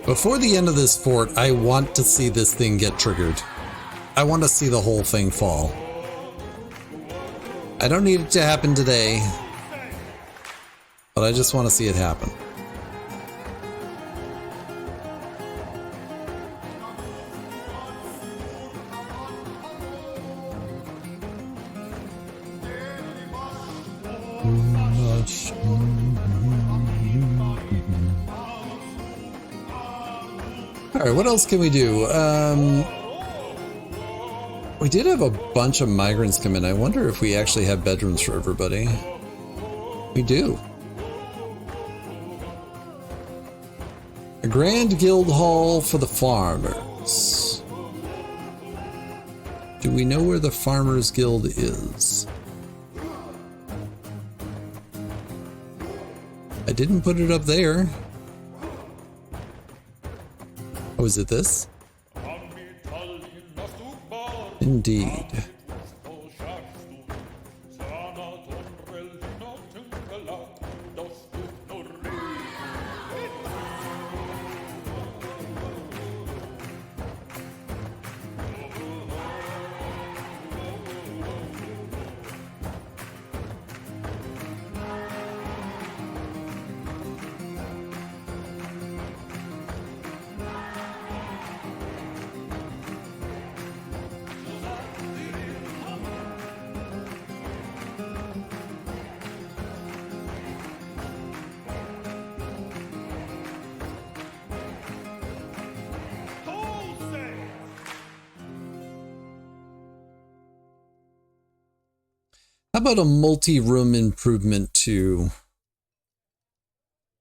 Before the end of this fort, I want to see this thing get triggered. I want to see the whole thing fall. I don't need it to happen today, but I just want to see it happen. Alright, what else can we do? We did have a bunch of migrants come in. I wonder if we actually have bedrooms for everybody. We do. A grand guild hall for the farmers. Do we know where the farmers guild is? I didn't put it up there. Oh, is it this? Indeed. How about a multi-room improvement to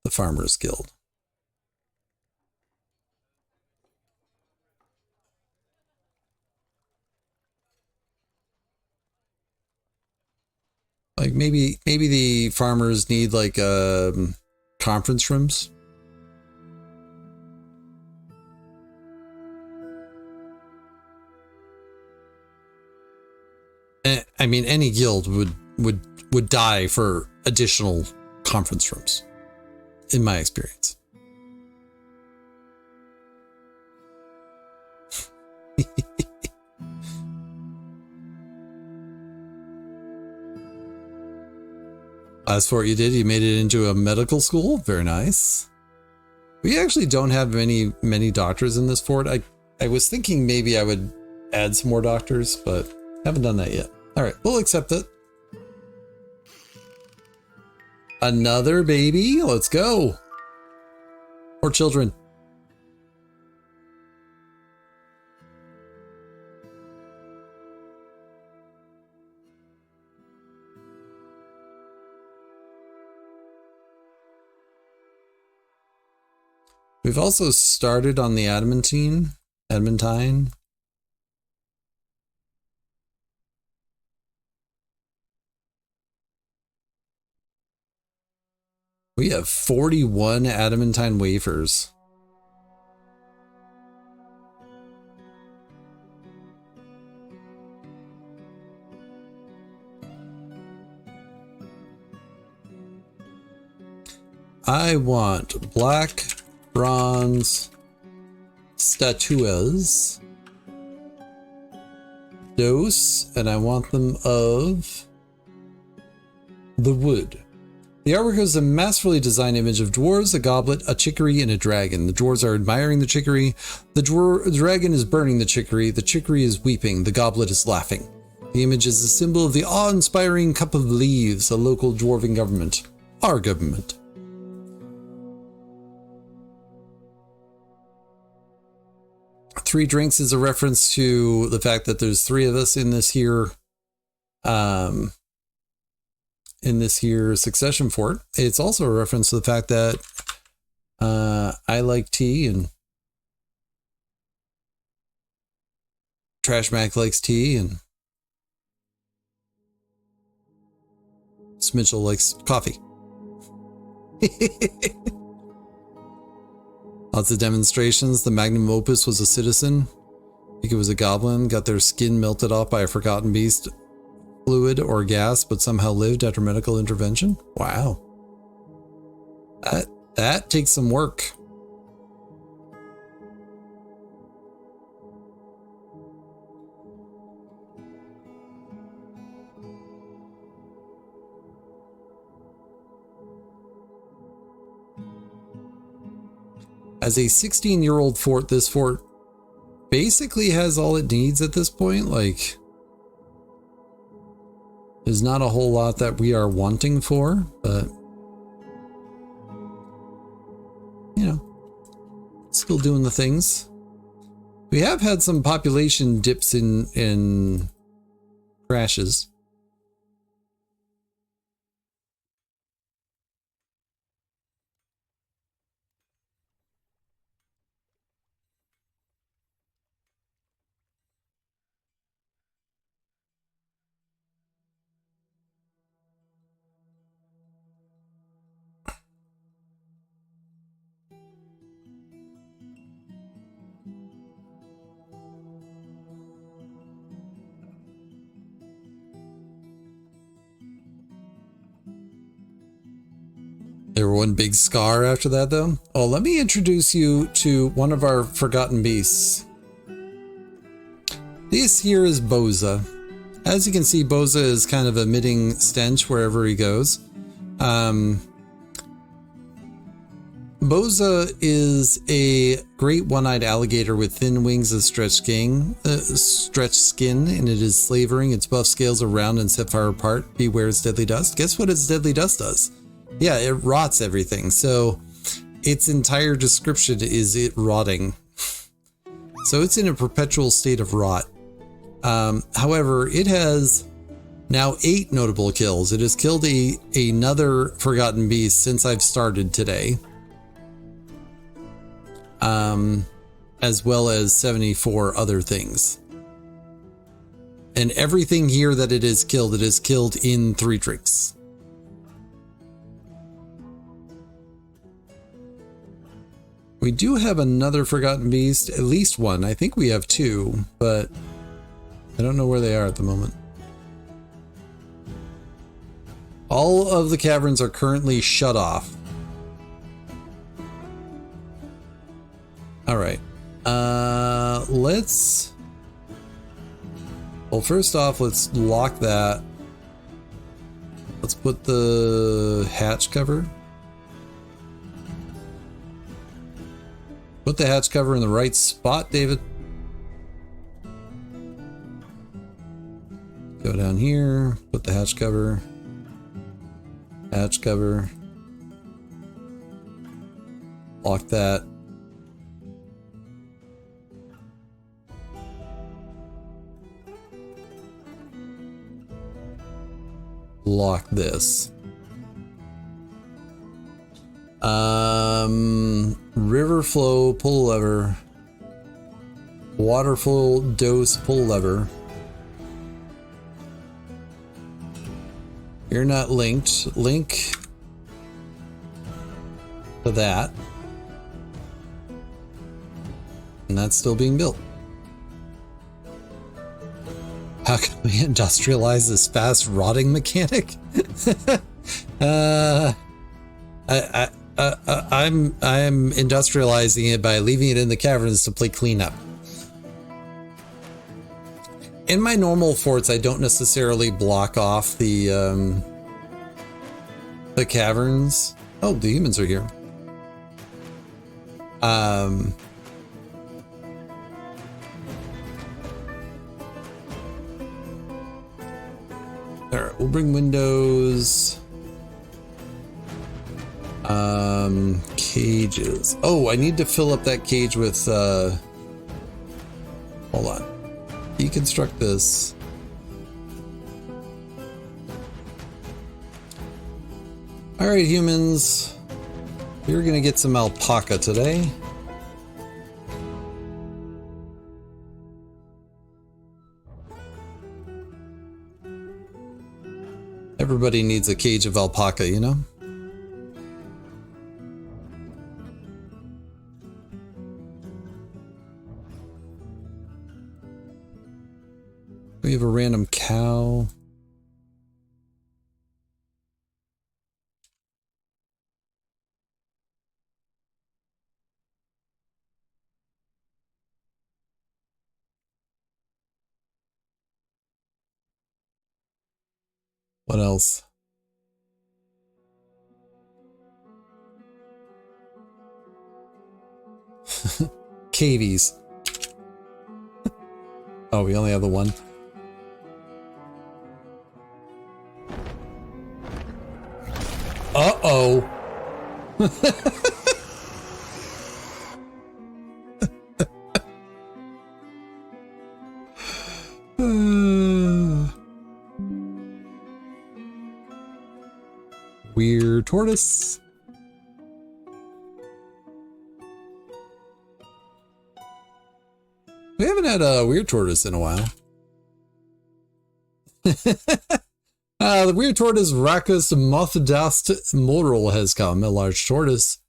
the Farmers Guild? Like maybe the farmers need like conference rooms. I mean, any guild would die for additional conference rooms, in my experience. As for what you did, you made it into a medical school. Very nice. We actually don't have many doctors in this fort. I was thinking maybe I would add some more doctors, but haven't done that yet. All right, we'll accept it. Another baby. Let's go. More children. We've also started on the adamantine. We have 41 adamantine wafers. I want black bronze statues. Those, and I want them of the wood. The artwork is a masterfully designed image of dwarves, a goblet, a chicory, and a dragon. The dwarves are admiring the chicory. The dragon is burning the chicory is weeping. The goblet is laughing. The image is a symbol of the awe-inspiring cup of leaves, a local dwarven government. Our government. ThreeDrinks is a reference to the fact that there's 3 of us in this here succession fort. It's also a reference to the fact that I like tea and Trash Mac likes tea and Smitchell likes coffee. Lots of demonstrations. The magnum opus was a citizen. I think it was a goblin. Got their skin melted off by a forgotten beast. fluid or gas, but somehow lived after medical intervention. Wow. That takes some work. As a 16-year-old fort, this fort basically has all it needs at this point. Like, there's not a whole lot that we are wanting for, but you know, still doing the things. We have had some population dips in crashes. There one big scar after that, though. Oh, let me introduce you to one of our forgotten beasts. This here is Boza. As you can see, Boza is kind of emitting stench wherever he goes. Boza is a great one-eyed alligator with thin wings and stretched skin, and it is slavering. Its buff scales are round and set far apart. Beware its deadly dust. Guess what its deadly dust does? Yeah, it rots everything. So its entire description is it rotting. So it's in a perpetual state of rot. However, it has now 8 notable kills. It has killed another forgotten beast since I've started today. As well as 74 other things. And everything here that it is killed in 3Drinks. We do have another forgotten beast, at least one. I think we have 2, but I don't know where they are at the moment. All of the caverns are currently shut off. All right. Well, first off, let's lock that. Let's put the hatch cover. Put the hatch cover in the right spot, David. Go down here, put the hatch cover. Hatch cover. Lock that. Lock this. River flow, pull lever. Water flow, dose, pull lever. You're not linked. Link to that. And that's still being built. How can we industrialize this fast rotting mechanic? I'm industrializing it by leaving it in the caverns to play cleanup. In my normal forts, I don't necessarily block off the caverns. Oh, the humans are here. All right, we'll bring windows. Cages. Oh, I need to fill up that cage with, hold on. Deconstruct this. All right, humans. You're gonna get some alpaca today. Everybody needs a cage of alpaca, you know? We have a random cow. What else? Cavies. Oh, we only have the one. Uh-oh. Weird tortoise. We haven't had a weird tortoise in a while. The weird tortoise Racus Mothdast Moral has come, a large tortoise.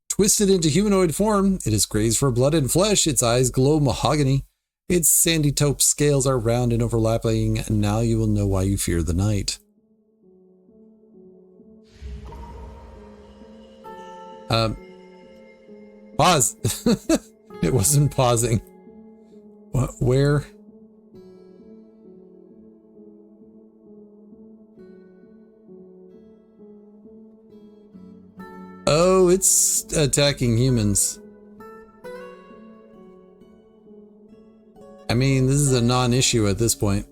Twisted into humanoid form, it is grazed for blood and flesh. Its eyes glow mahogany. Its sandy taupe scales are round and overlapping, and now you will know why you fear the night. Pause. It wasn't pausing. What? Where? Oh, it's attacking humans. I mean, this is a non-issue at this point.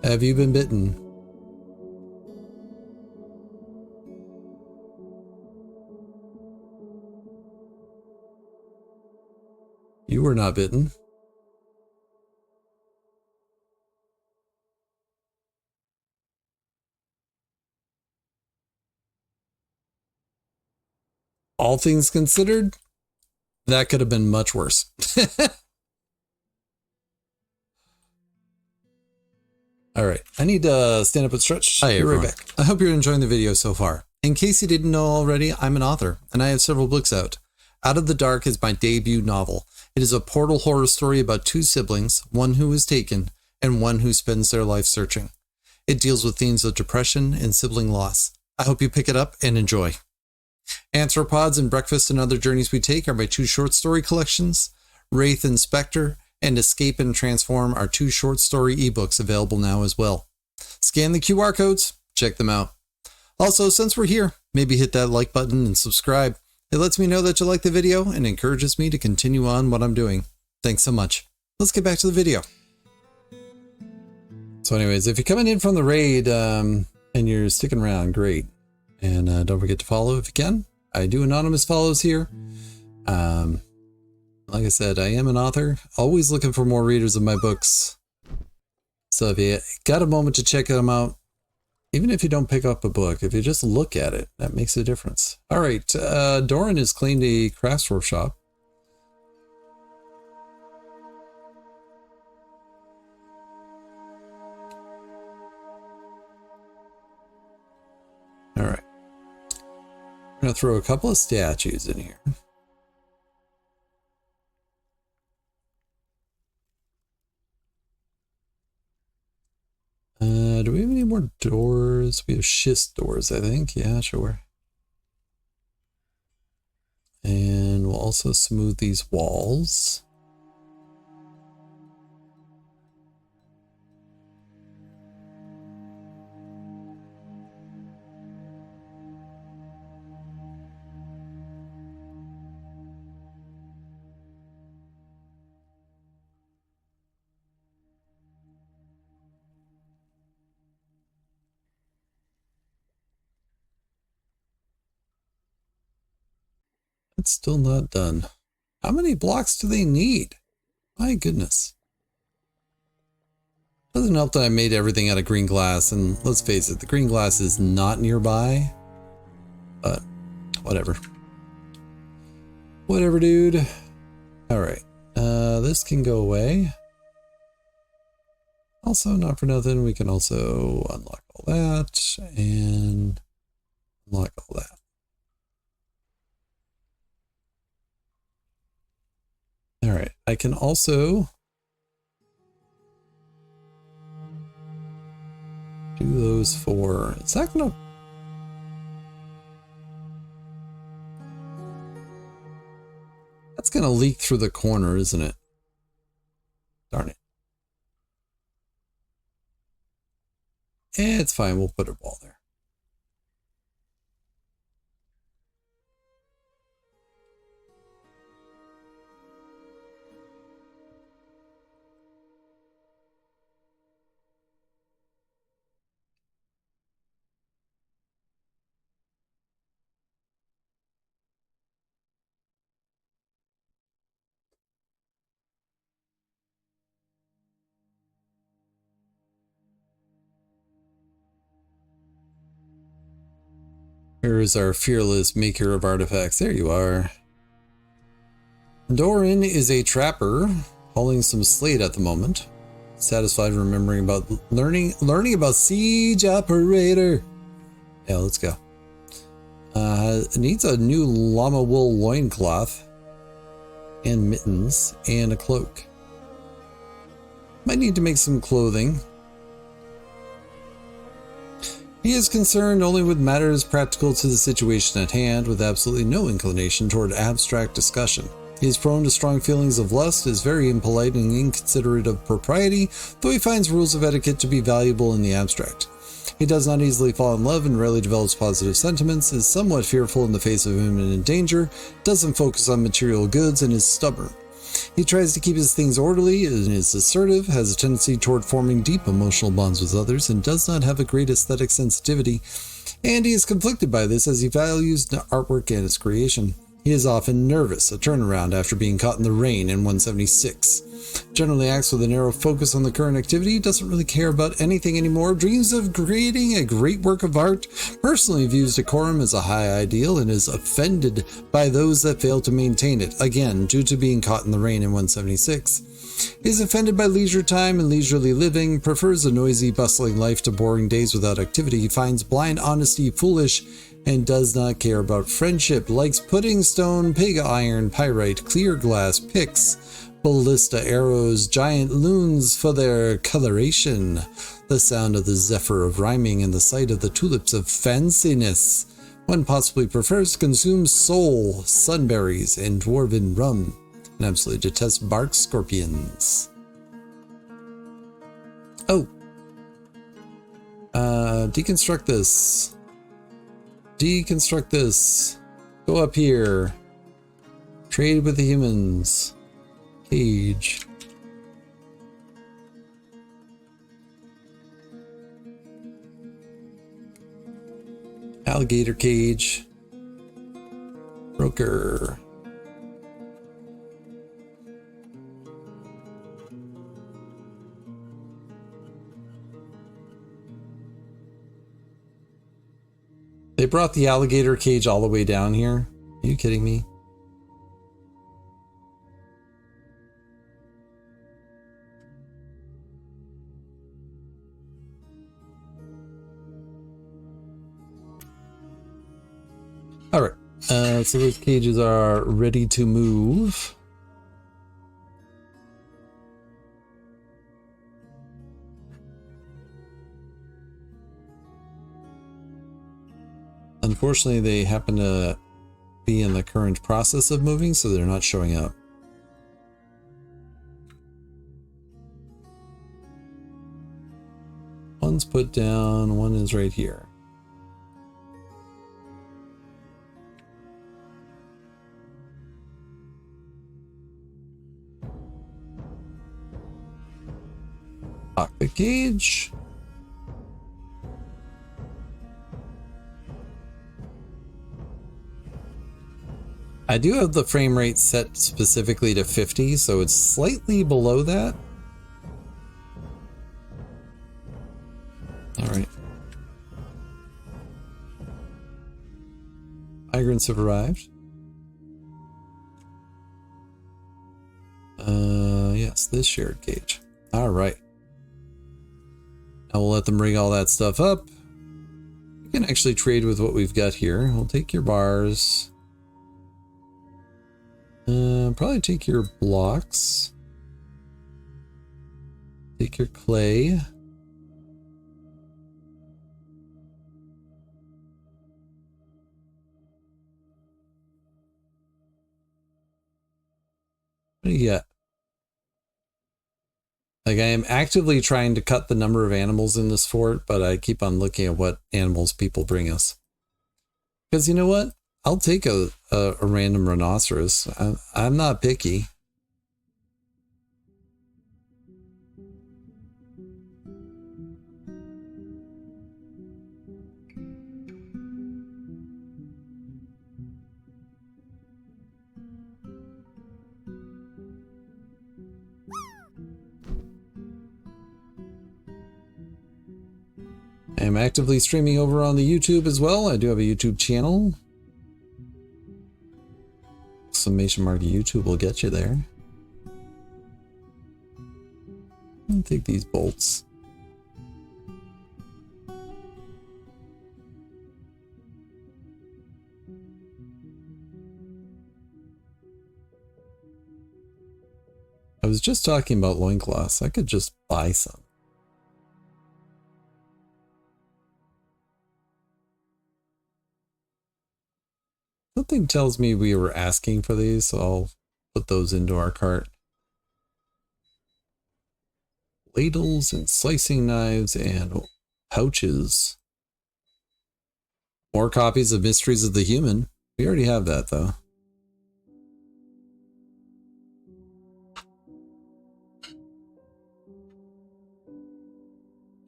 Have you been bitten? You were not bitten. All things considered, that could have been much worse. All right, I need to stand up and stretch. Hi, everyone. Be right back. I hope you're enjoying the video so far. In case you didn't know already, I'm an author, and I have several books out. Out of the Dark is my debut novel. It is a portal horror story about two siblings, one who is taken, and one who spends their life searching. It deals with themes of depression and sibling loss. I hope you pick it up and enjoy. Anthropods and Breakfast and Other Journeys We Take are my two short story collections. Wraith and Spectre and Escape and Transform are two short story ebooks available now as well. Scan the QR codes, check them out. Also, since we're here, maybe hit that like button and subscribe. It lets me know that you like the video and encourages me to continue on what I'm doing. Thanks so much. Let's get back to the video. So anyways, if you're coming in from the raid and you're sticking around, great. And don't forget to follow if you can. I do anonymous follows here. Like I said, I am an author, always looking for more readers of my books. So if you got a moment to check them out, even if you don't pick up a book, if you just look at it, that makes a difference. All right, Doran has claimed a crafts workshop. All right. I'm going to throw a couple of statues in here. Do we have any more doors? We have schist doors, I think. Yeah, sure. And we'll also smooth these walls. It's still not done. How many blocks do they need? My goodness. Doesn't help that I made everything out of green glass, and let's face it, the green glass is not nearby. But whatever. Whatever, dude. Alright. This can go away. Also, not for nothing, we can also unlock all that and unlock all that. All right, I can also do those for, is that gonna, that's gonna leak through the corner, isn't it? Darn it. It's fine. We'll put a wall there. Here is our fearless maker of artifacts. There you are. Doran is a trapper, hauling some slate at the moment. Satisfied remembering about learning about siege operator. Yeah, let's go. Needs a new llama wool loincloth and mittens and a cloak. Might need to make some clothing. He is concerned only with matters practical to the situation at hand, with absolutely no inclination toward abstract discussion. He is prone to strong feelings of lust, is very impolite and inconsiderate of propriety, though he finds rules of etiquette to be valuable in the abstract. He does not easily fall in love and rarely develops positive sentiments, is somewhat fearful in the face of imminent danger, doesn't focus on material goods, and is stubborn. He tries to keep his things orderly and is assertive, has a tendency toward forming deep emotional bonds with others, and does not have a great aesthetic sensitivity, and he is conflicted by this as he values artwork and its creation. He is often nervous, a turnaround after being caught in the rain in 176. Generally acts with a narrow focus on the current activity, doesn't really care about anything anymore, dreams of creating a great work of art, personally views decorum as a high ideal, and is offended by those that fail to maintain it, again, due to being caught in the rain in 176. He is offended by leisure time and leisurely living, prefers a noisy, bustling life to boring days without activity, finds blind honesty foolish, and does not care about friendship, likes pudding stone, pig iron, pyrite, clear glass, picks, ballista arrows, giant loons for their coloration, the sound of the zephyr of rhyming, and the sight of the tulips of fanciness. One possibly prefers to consume soul, sunberries, and dwarven rum, and absolutely detests bark scorpions. Oh. Deconstruct this. Deconstruct this. Go up here. Trade with the humans. Cage. Alligator cage. Broker. They brought the alligator cage all the way down here. Are you kidding me? All right. So those cages are ready to move. Unfortunately, they happen to be in the current process of moving, so they're not showing up. One's put down, one is right here. Lock the cage. I do have the frame rate set specifically to 50, so it's slightly below that. All right. Migrants have arrived. Yes, this shared cage. All right. Now we'll let them rig all that stuff up. We can actually trade with what we've got here. We'll take your bars. Probably take your blocks. Take your clay. What do you got? Like, I am actively trying to cut the number of animals in this fort, but I keep on looking at what animals people bring us. Because you know what? I'll take a random rhinoceros. I'm not picky. I am actively streaming over on the YouTube as well. I do have a YouTube channel. Exclamation mark YouTube will get you there. I'll take these bolts. I was just talking about loincloths. I could just buy some. Something tells me we were asking for these, so I'll put those into our cart. Ladles and slicing knives and pouches. More copies of Mysteries of the Human. We already have that, though.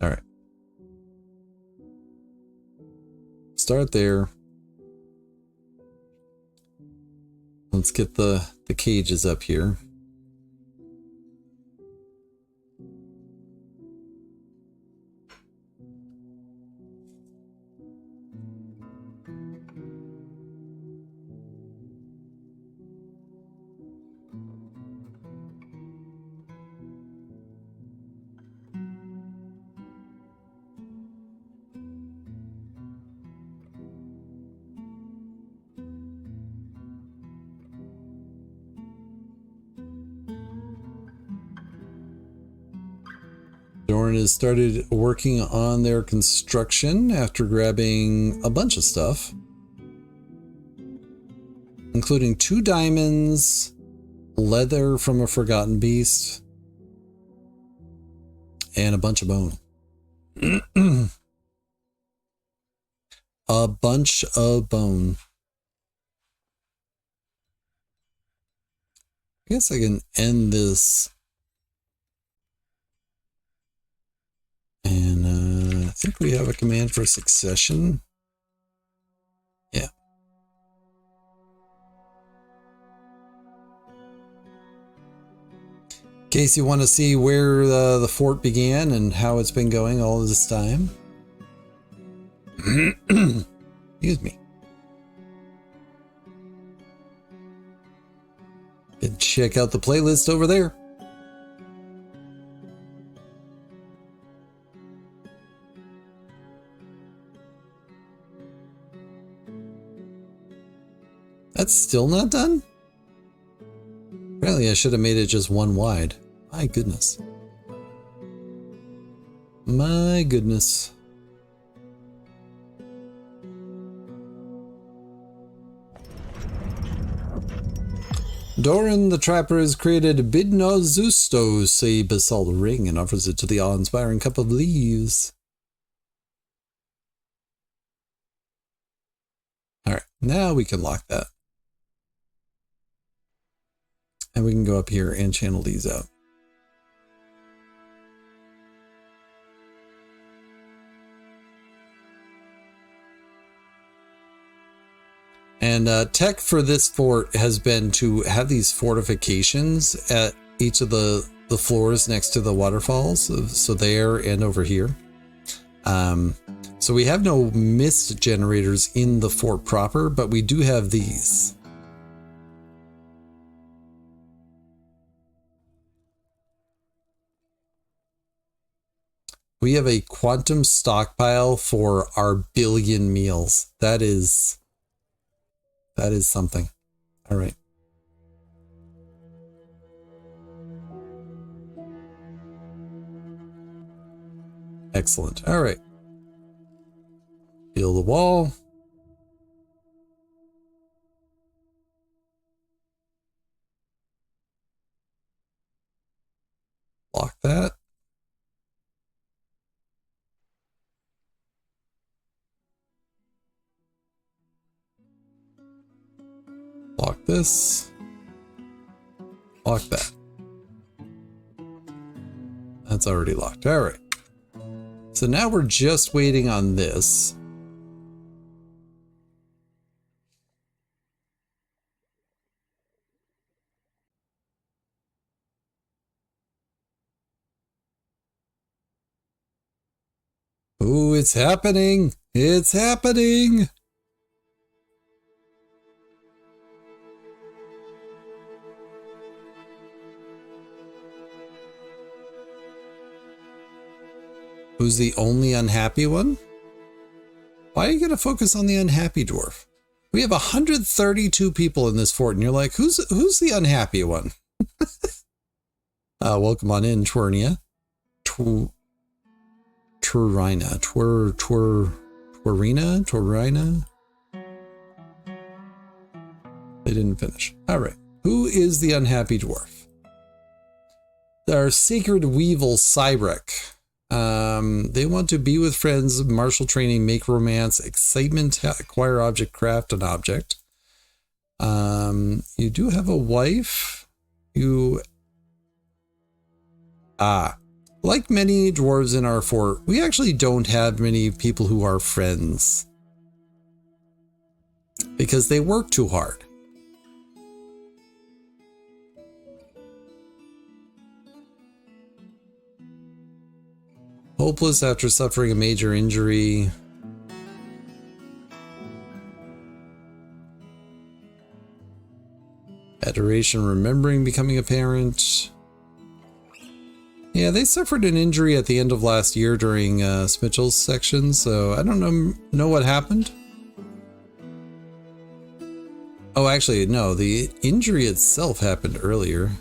All right. Start there. Let's get the cages up here. Doran has started working on their construction after grabbing a bunch of stuff, including 2 diamonds, leather from a forgotten beast, and a bunch of bone. A bunch of bone. I guess I can end this. And I think we have a command for succession. Yeah. In case you want to see where the fort began and how it's been going all this time. Excuse me. And check out the playlist over there. That's still not done? Apparently I should have made it just 1 wide. My goodness. My goodness. Doran the Trapper has created Bidnozustos, a basalt ring, and offers it to the awe-inspiring cup of leaves. Alright, now we can lock that. And we can go up here and channel these out. And tech for this fort has been to have these fortifications at each of the floors next to the waterfalls. So there and over here. So we have no mist generators in the fort proper, but we do have these. We have a quantum stockpile for our billion meals. That is something. All right. Excellent. All right. Heal the wall. Lock that. this. Lock that. That's already locked. All right. So now we're just waiting on this. Ooh, it's happening. It's happening. Who's the only unhappy one? Why are you going to focus on the unhappy dwarf? We have 132 people in this fort, and you're like, who's the unhappy one? Welcome on in, Twernia. Twerina? They didn't finish. All right. Who is the unhappy dwarf? Our sacred weevil, Cyrek. They want to be with friends, martial training, make romance, excitement, acquire object, craft an object. You do have a wife. Like many dwarves in our fort, we actually don't have many people who are friends. Because they work too hard. Hopeless after suffering a major injury. Adoration, remembering becoming a parent. Yeah, they suffered an injury at the end of last year during Smitchell's section, so I don't know what happened. Oh, actually, no, the injury itself happened earlier.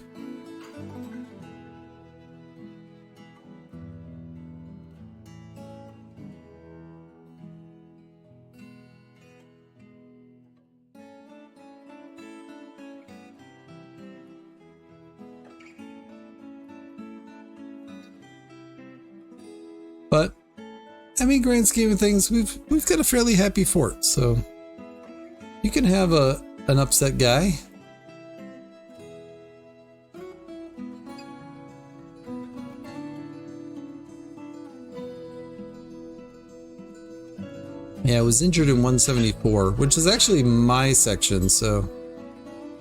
But, I mean, grand scheme of things, we've got a fairly happy fort, so you can have an upset guy. Yeah, I was injured in 174, which is actually my section, so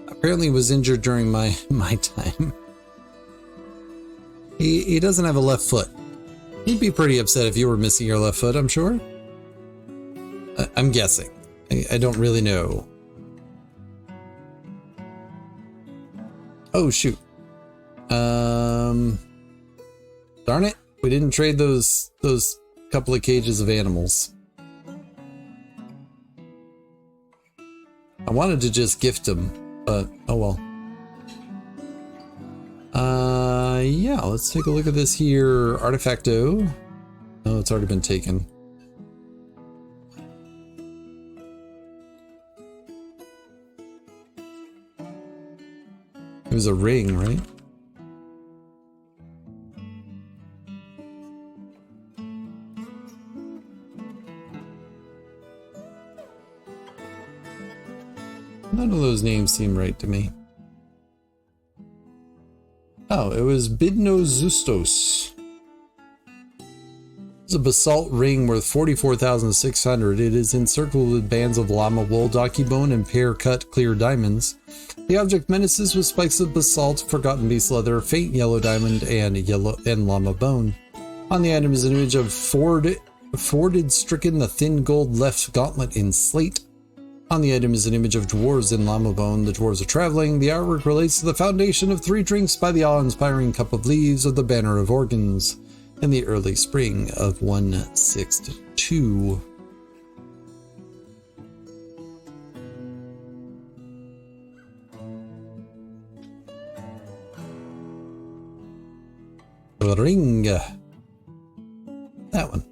apparently was injured during my time. He doesn't have a left foot. You'd be pretty upset if you were missing your left foot, I'm sure. I'm guessing. I don't really know. Oh, shoot. Darn it. We didn't trade those couple of cages of animals. I wanted to just gift them, but oh well. Yeah, let's take a look at this here. Artifacto. Oh, it's already been taken. It was a ring, right? None of those names seem right to me. Oh, it was Bidnozustos. It's a basalt ring worth 44,600. It is encircled with bands of llama wool, donkey bone, and pear-cut clear diamonds. The object menaces with spikes of basalt, forgotten beast leather, faint yellow diamond, and llama bone. On the item is an image of forded stricken, the thin gold left gauntlet in slate. On the item is an image of dwarves in llama bone. The dwarves are traveling. The artwork relates to the foundation of ThreeDrinks by the awe-inspiring cup of leaves of the banner of organs in the early spring of 162. Ring. That one.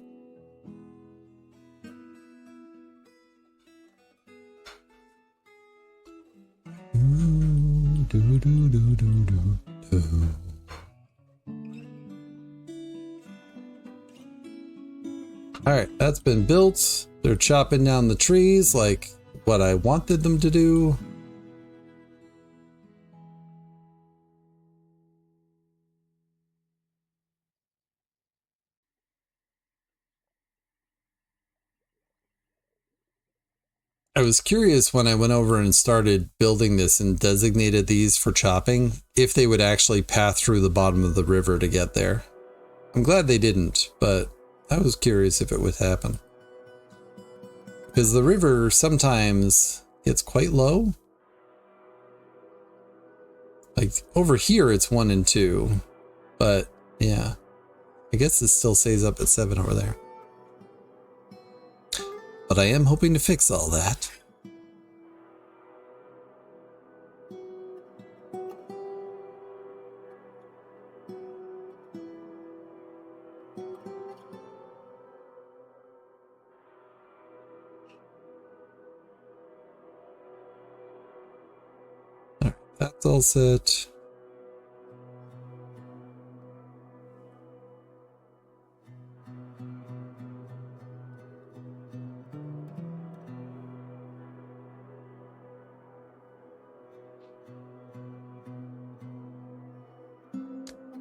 Alright, that's been built. They're chopping down the trees like what I wanted them to do. I was curious when I went over and started building this and designated these for chopping, if they would actually path through the bottom of the river to get there. I'm glad they didn't, but I was curious if it would happen. Because the river sometimes gets quite low. Like over here it's 1 and 2, but yeah, I guess it still stays up at 7 over there. But I am hoping to fix all that. Alright, that's all set.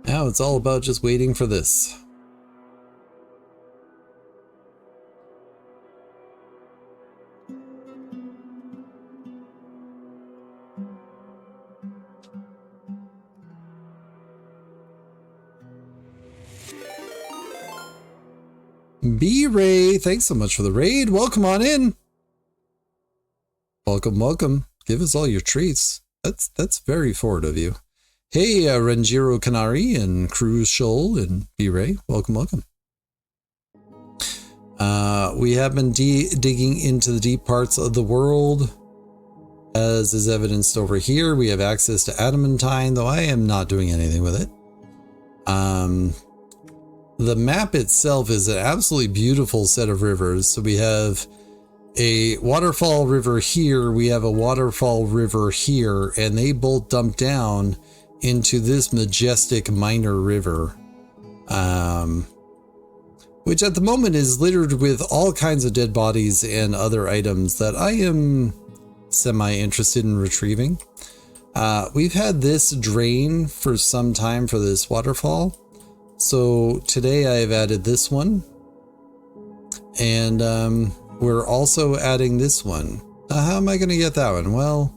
Now it's all about just waiting for this. B-Ray, thanks so much for the raid. Welcome on in. Welcome, welcome. Give us all your treats. That's very forward of you. Hey, Renjiro Kanari and Cruz Shoal and B-Ray, welcome, welcome. We have been digging into the deep parts of the world, as is evidenced over here. We have access to adamantine, though I am not doing anything with it. The map itself is an absolutely beautiful set of rivers. So we have a waterfall river here, we have a waterfall river here, and they both dump down into this majestic minor river, which at the moment is littered with all kinds of dead bodies and other items that I am semi-interested in retrieving. We've had this drain for some time for this waterfall, so today I have added this one, and we're also adding this one. How am I going to get that one? Well,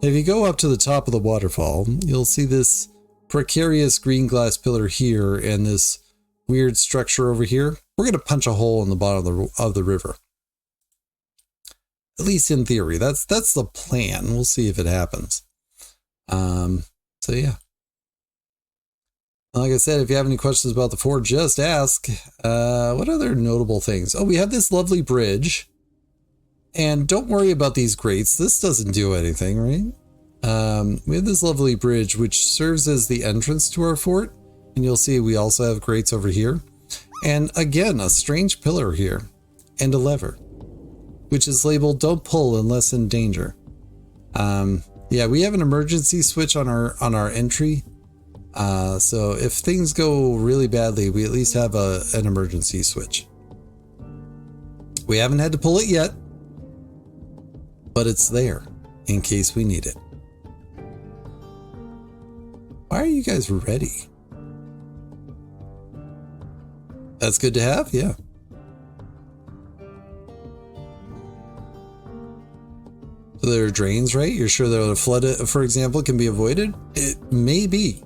if you go up to the top of the waterfall, you'll see this precarious green glass pillar here and this weird structure over here. We're going to punch a hole in the bottom of the river. At least in theory. That's the plan. We'll see if it happens. So yeah. Like I said, if you have any questions about the fort, just ask. What other notable things? Oh, we have this lovely bridge. And don't worry about these grates. This doesn't do anything, right? We have this lovely bridge, which serves as the entrance to our fort. And you'll see we also have grates over here. And again, a strange pillar here. And a lever, which is labeled "Don't pull unless in danger." Yeah, we have an emergency switch on our entry. So if things go really badly, we at least have an emergency switch. We haven't had to pull it yet, but it's there in case we need it. Why are you guys ready? That's good to have, yeah. So there are drains, right? You're sure that a flood, for example, can be avoided? It may be.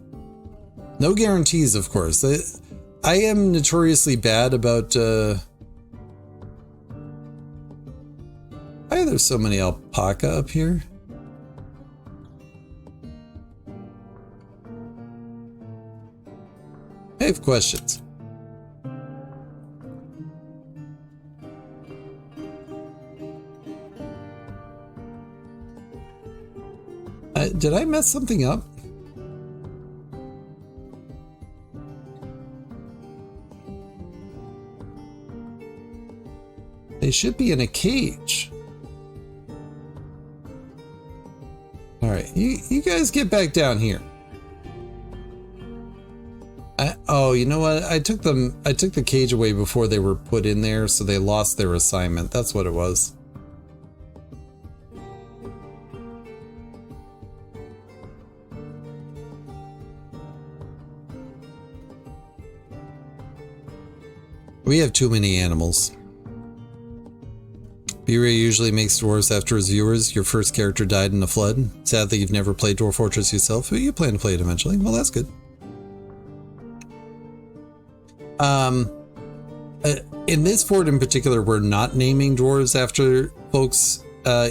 No guarantees, of course. I am notoriously bad about... Why are there so many alpaca up here? I have questions. Did I mess something up? They should be in a cage. All right, you guys get back down here. Oh, you know what? I took the cage away before they were put in there, so they lost their assignment. That's what it was. We have too many animals. B-Ray usually makes dwarves after his viewers. Your first character died in a flood. Sadly, you've never played Dwarf Fortress yourself, but you plan to play it eventually. Well, that's good. In this fort in particular, we're not naming dwarves after folks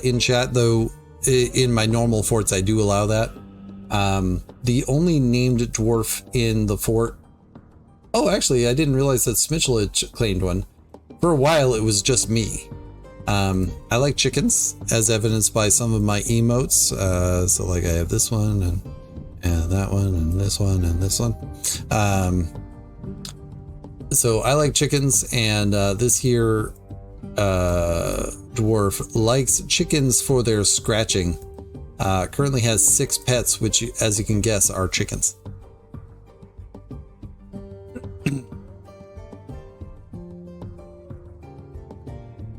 in chat, though in my normal forts I do allow that. The only named dwarf in the fort... Oh, actually, I didn't realize that Smitchell had claimed one. For a while, it was just me. I like chickens, as evidenced by some of my emotes. So like I have this one and that one and this one and this one. So I like chickens, and this here dwarf likes chickens for their scratching. Currently has 6 pets, which, as you can guess, are chickens.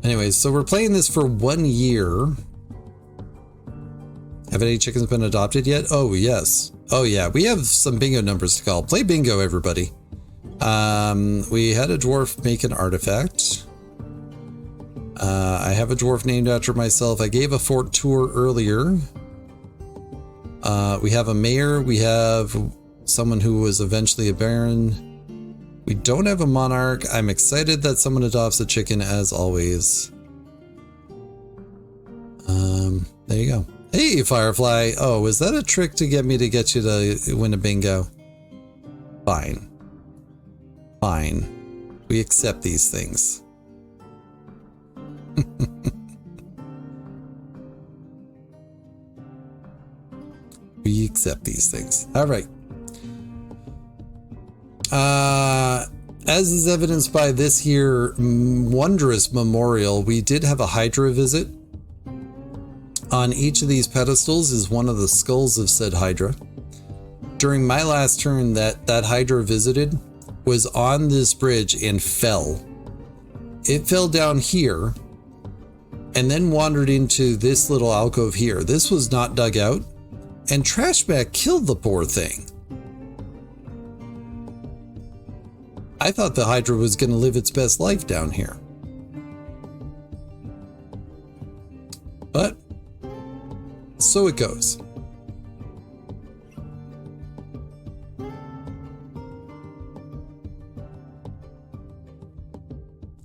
Anyways, so we're playing this for 1 year. Have any chickens been adopted yet? Oh, yes. Oh, yeah. We have some bingo numbers to call. Play bingo, everybody. We had a dwarf make an artifact. I have a dwarf named after myself. I gave a fort tour earlier. We have a mayor. We have someone who was eventually a baron. We don't have a monarch. I'm excited that someone adopts a chicken, as always. There you go. Hey, Firefly. Oh, is that a trick to get me to get you to win a bingo? Fine. Fine. We accept these things. We accept these things. All right. As is evidenced by this here wondrous memorial, we did have a Hydra visit. On each of these pedestals is one of the skulls of said Hydra. During my last turn, that Hydra visited was on this bridge and fell. It fell down here and then wandered into this little alcove here. This was not dug out, and Trashback killed the poor thing. I thought the Hydra was going to live its best life down here. But so it goes.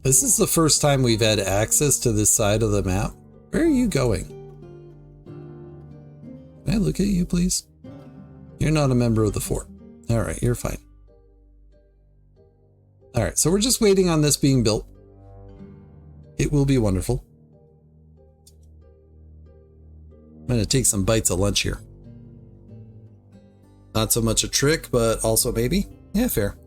This is the first time we've had access to this side of the map. Where are you going? Can I look at you, please? You're not a member of the fort. All right, you're fine. All right, so we're just waiting on this being built. It will be wonderful. I'm going to take some bites of lunch here. Not so much a trick, but also maybe. Yeah, fair.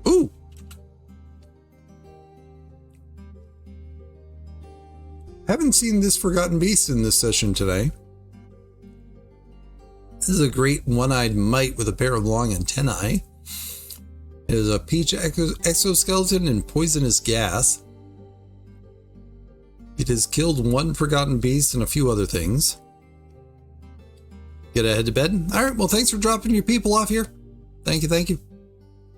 Ooh! Haven't seen this Forgotten Beast in this session today. This is a great one-eyed mite with a pair of long antennae. It is a peach exoskeleton and poisonous gas. It has killed one Forgotten Beast and a few other things. Get ahead to bed? Alright, well thanks for dropping your people off here. Thank you, thank you.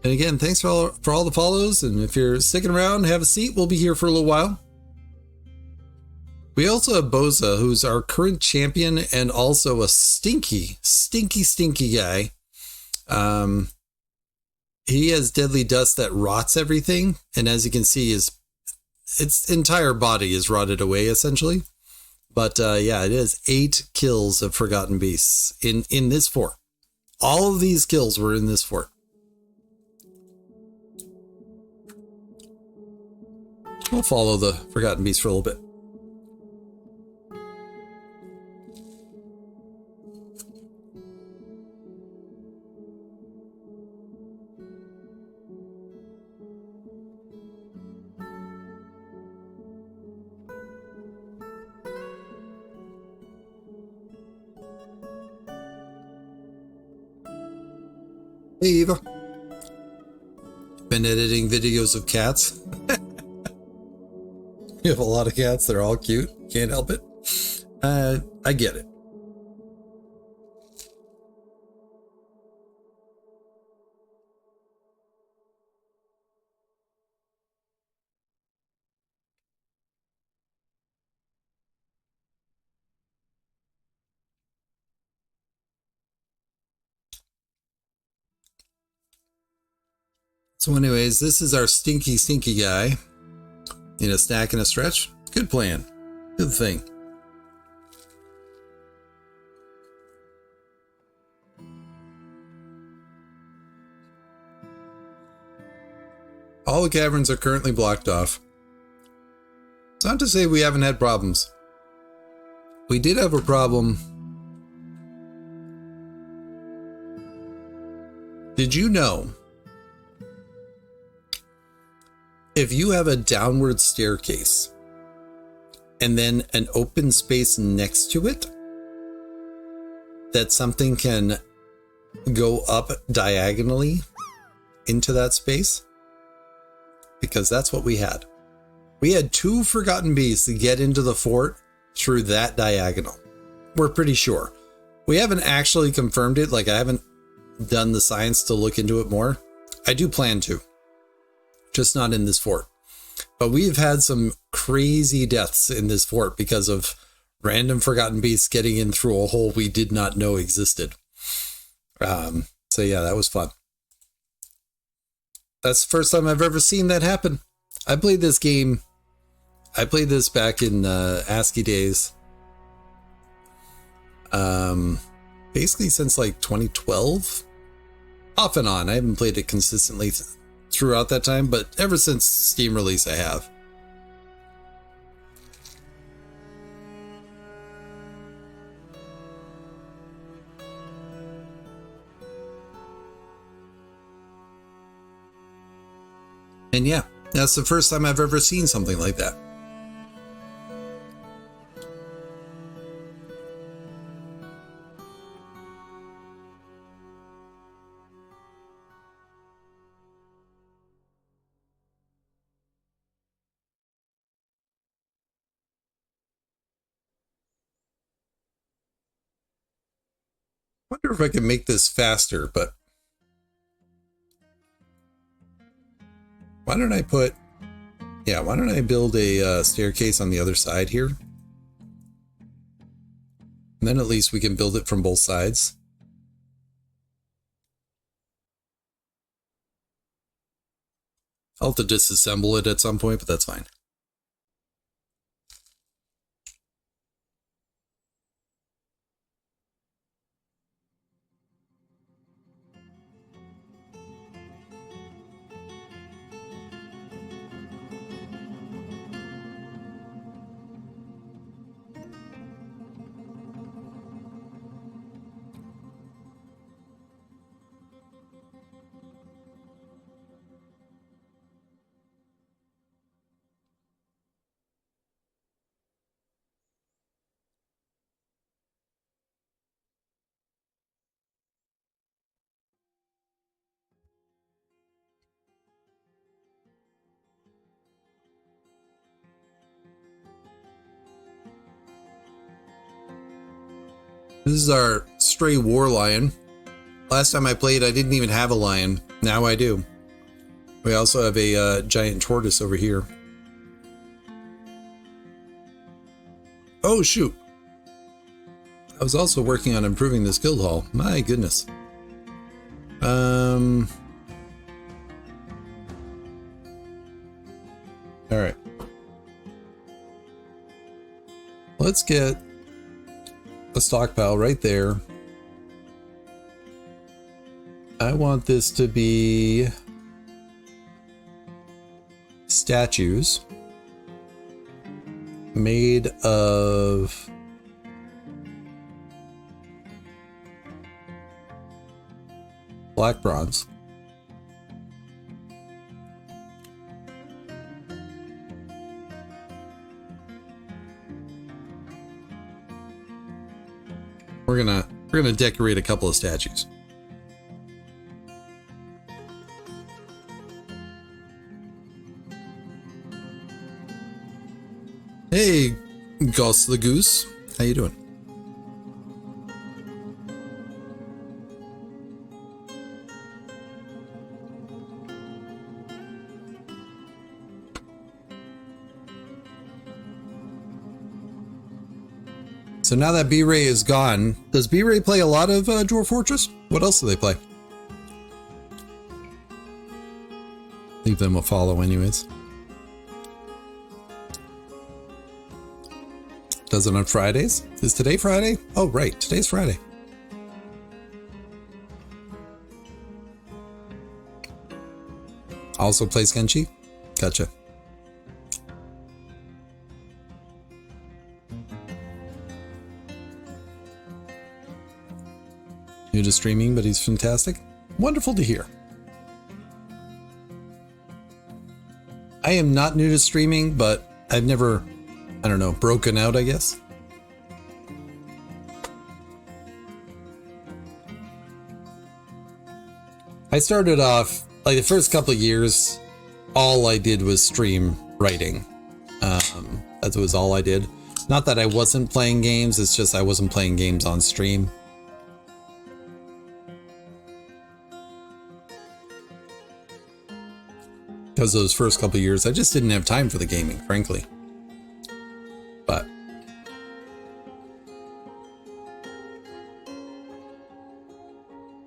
And again, thanks for all the follows, and if you're sticking around, have a seat, we'll be here for a little while. We also have Boza, who's our current champion and also a stinky guy. He has deadly dust that rots everything, and as you can see, its entire body is rotted away, essentially. But yeah, it is 8 kills of Forgotten Beasts in this fort. All of these kills were in this fort. We'll follow the Forgotten Beast for a little bit. Hey, Eva. been editing videos of cats. You have a lot of cats. They're all cute. Can't help it. I get it. So anyways, this is our stinky guy. You know, snack and a stretch. Good plan. Good thing. All the caverns are currently blocked off. It's not to say we haven't had problems. We did have a problem. Did you know if you have a downward staircase and then an open space next to it, that something can go up diagonally into that space? Because that's what we had. We had 2 forgotten beasts to get into the fort through that diagonal. We're pretty sure. We haven't actually confirmed it. Like, I haven't done the science to look into it more. I do plan to. Just not in this fort. But we've had some crazy deaths in this fort because of random forgotten beasts getting in through a hole we did not know existed. So yeah, that was fun. That's the first time I've ever seen that happen. I played this game. I played this back in ASCII days. Basically since like 2012. Off and on. I haven't played it consistently throughout that time, but ever since Steam release I have. And yeah, that's the first time I've ever seen something like that. I wonder if I can make this faster, but why don't I build a staircase on the other side here? And then at least we can build it from both sides. I'll have to disassemble it at some point, but that's fine. This is our stray war lion. Last time I played, I didn't even have a lion. Now I do. We also have a giant tortoise over here. Oh, shoot. I was also working on improving this guild hall. My goodness. All right. Let's get a stockpile right there. I want this to be statues made of black bronze. We're gonna decorate a couple of statues. Hey, Goss the Goose. How you doing? So now that B-Ray is gone, does B-Ray play a lot of Dwarf Fortress? What else do they play? Leave them a follow anyways. Does it on Fridays? Is today Friday? Oh, right. Today's Friday. Also plays Genji? Gotcha. New to streaming, but he's fantastic. Wonderful to hear. I am not new to streaming, but I've never, I don't know, broken out, I guess. I started off, like the first couple of years, all I did was stream writing. That was all I did. Not that I wasn't playing games, it's just I wasn't playing games on stream. Because those first couple of years, I just didn't have time for the gaming, frankly. But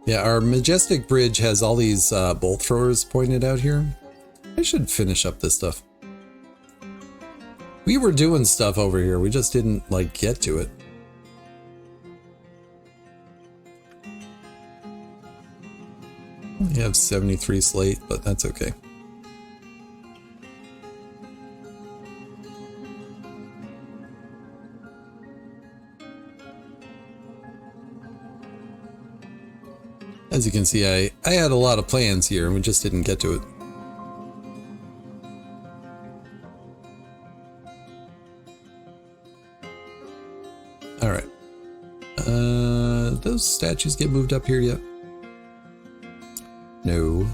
yeah, our majestic bridge has all these bolt throwers pointed out here. I should finish up this stuff. We were doing stuff over here, we just didn't like get to it. We have 73 slate, but that's okay. As you can see, I had a lot of plans here and we just didn't get to it. All right. Those statues get moved up here yet? No.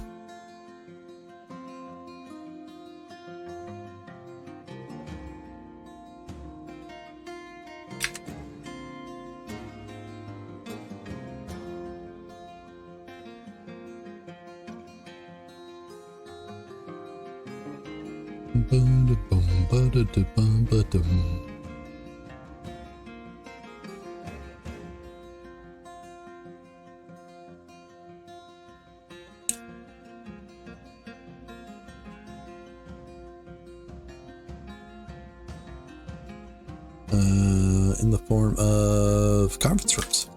In the form of conference rooms.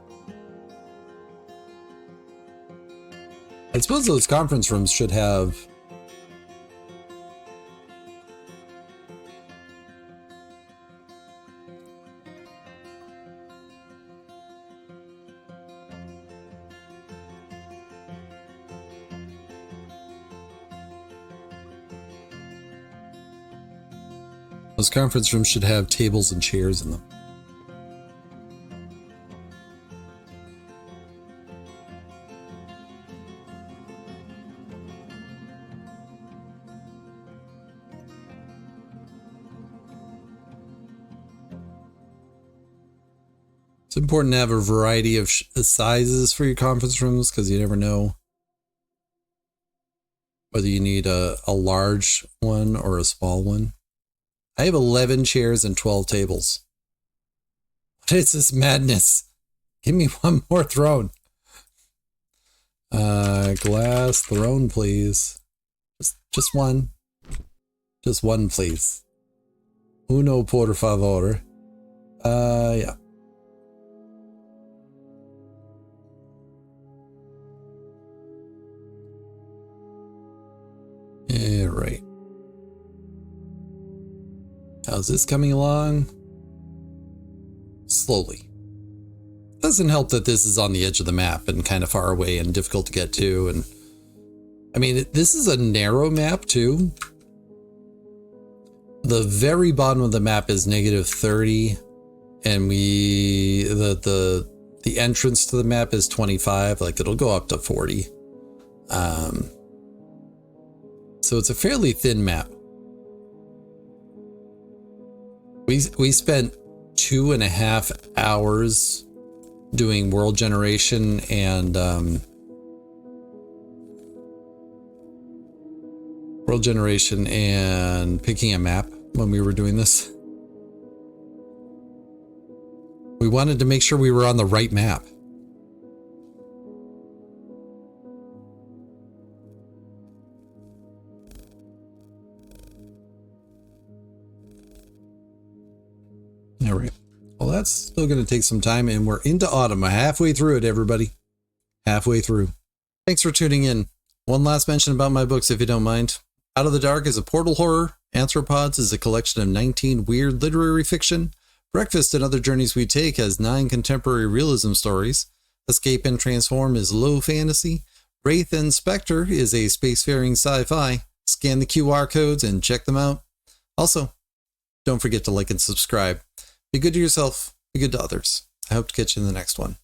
I suppose those conference rooms should have those conference rooms should have tables and chairs in them. It's important to have a variety of sizes for your conference rooms because you never know whether you need a large one or a small one. I have 11 chairs and 12 tables. What is this madness? Give me one more throne. Glass throne, please. Just one. Just one, please. Uno, por favor. Yeah. Yeah, right. How's this coming along? Slowly. Doesn't help that this is on the edge of the map and kind of far away and difficult to get to. And I mean, this is a narrow map too. The very bottom of the map is -30, and the entrance to the map is 25. Like it'll go up to 40. So it's a fairly thin map. We spent 2.5 hours doing world generation and picking a map when we were doing this. We wanted to make sure we were on the right map. All right. Well, that's still going to take some time, and we're into autumn. We're halfway through it, everybody. Halfway through. Thanks for tuning in. One last mention about my books, if you don't mind. Out of the Dark is a portal horror. Anthropods is a collection of 19 weird literary fiction. Breakfast and Other Journeys We Take has 9 contemporary realism stories. Escape and Transform is low fantasy. Wraith and Spectre is a spacefaring sci-fi. Scan the QR codes and check them out. Also, don't forget to like and subscribe. Be good to yourself, be good to others. I hope to catch you in the next one.